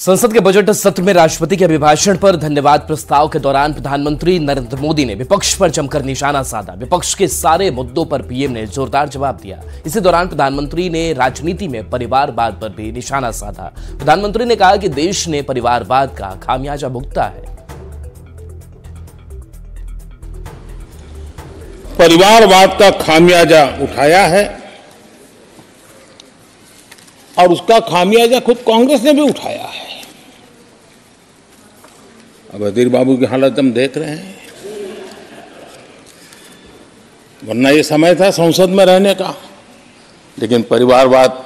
संसद के बजट सत्र में राष्ट्रपति के अभिभाषण पर धन्यवाद प्रस्ताव के दौरान प्रधानमंत्री नरेंद्र मोदी ने विपक्ष पर जमकर निशाना साधा। विपक्ष के सारे मुद्दों पर पीएम ने जोरदार जवाब दिया। इसी दौरान प्रधानमंत्री ने राजनीति में परिवारवाद पर भी निशाना साधा। प्रधानमंत्री ने कहा कि देश ने परिवारवाद का खामियाजा भुगता है। परिवारवाद का खामियाजा उठाया है और उसका खामियाजा खुद कांग्रेस ने भी उठाया है। अब अधीर बाबू की हालत हम देख रहे हैं, वरना ये समय था संसद में रहने का, लेकिन परिवारवाद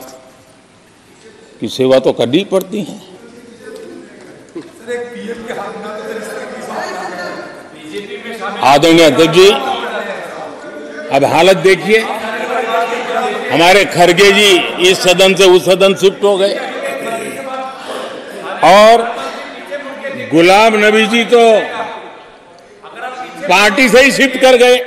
की सेवा तो करनी पड़ती है। आदरणीय अध्यक्ष जी, अब हालत देखिए, हमारे खरगे जी इस सदन से उस सदन शिफ्ट हो गए और गुलाम नबी जी तो पार्टी से ही शिफ्ट कर गए।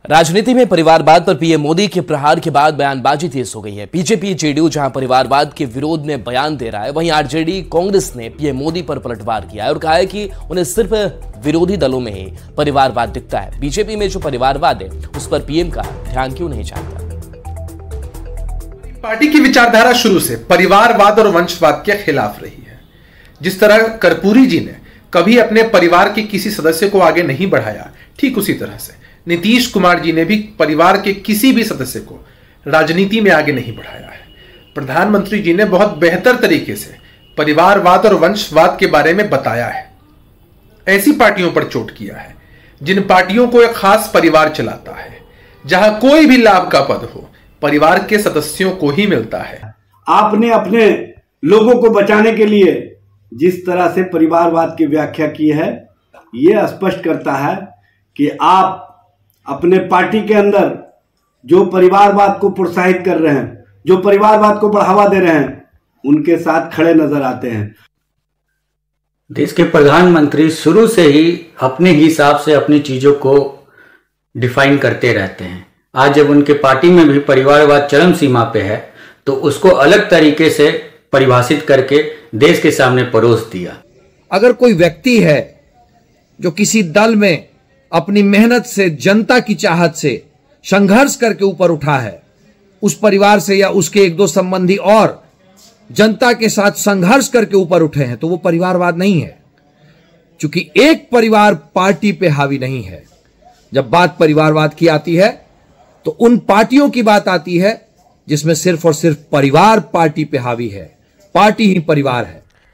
राजनीति में परिवारवाद पर पीएम मोदी के प्रहार के बाद बयानबाजी तेज हो गई है। बीजेपी जेडीयू जहां परिवारवाद के विरोध में बयान दे रहा है, वहीं आरजेडी कांग्रेस ने पीएम मोदी पर पलटवार किया है और कहा है कि उन्हें सिर्फ विरोधी दलों में ही परिवारवाद दिखता है। बीजेपी में जो परिवारवाद है उस पर पीएम का ध्यान क्यों नहीं जाता। पार्टी की विचारधारा शुरू से परिवारवाद और वंशवाद के खिलाफ रही है। जिस तरह कर्पूरी जी ने कभी अपने परिवार के किसी सदस्य को आगे नहीं बढ़ाया, ठीक उसी तरह से नीतीश कुमार जी ने भी परिवार के किसी भी सदस्य को राजनीति में आगे नहीं बढ़ाया है। प्रधानमंत्री जी ने बहुत बेहतर तरीके से परिवारवाद और वंशवाद के बारे में बताया है। ऐसी पार्टियों पर चोट किया है जिन पार्टियों को एक खास परिवार चलाता है, जहां कोई भी लाभ का पद हो परिवार के सदस्यों को ही मिलता है। आपने अपने लोगों को बचाने के लिए जिस तरह से परिवारवाद की व्याख्या की है, यह स्पष्ट करता है कि आप अपने पार्टी के अंदर जो परिवारवाद को प्रोत्साहित कर रहे हैं, जो परिवारवाद को बढ़ावा दे रहे हैं, उनके साथ खड़े नजर आते हैं। देश के प्रधानमंत्री शुरू से ही अपने हिसाब से अपनी चीजों को डिफाइन करते रहते हैं। आज जब उनके पार्टी में भी परिवारवाद चरम सीमा पे है, तो उसको अलग तरीके से परिभाषित करके देश के सामने परोस दिया। अगर कोई व्यक्ति है जो किसी दल में अपनी मेहनत से, जनता की चाहत से संघर्ष करके ऊपर उठा है, उस परिवार से या उसके एक दो संबंधी और जनता के साथ संघर्ष करके ऊपर उठे हैं, तो वो परिवारवाद नहीं है। क्योंकि एक परिवार पार्टी पे हावी नहीं है। जब बात परिवारवाद की आती है तो उन पार्टियों की बात आती है जिसमें सिर्फ और सिर्फ परिवार पार्टी पे हावी है। पार्टी ही परिवार है।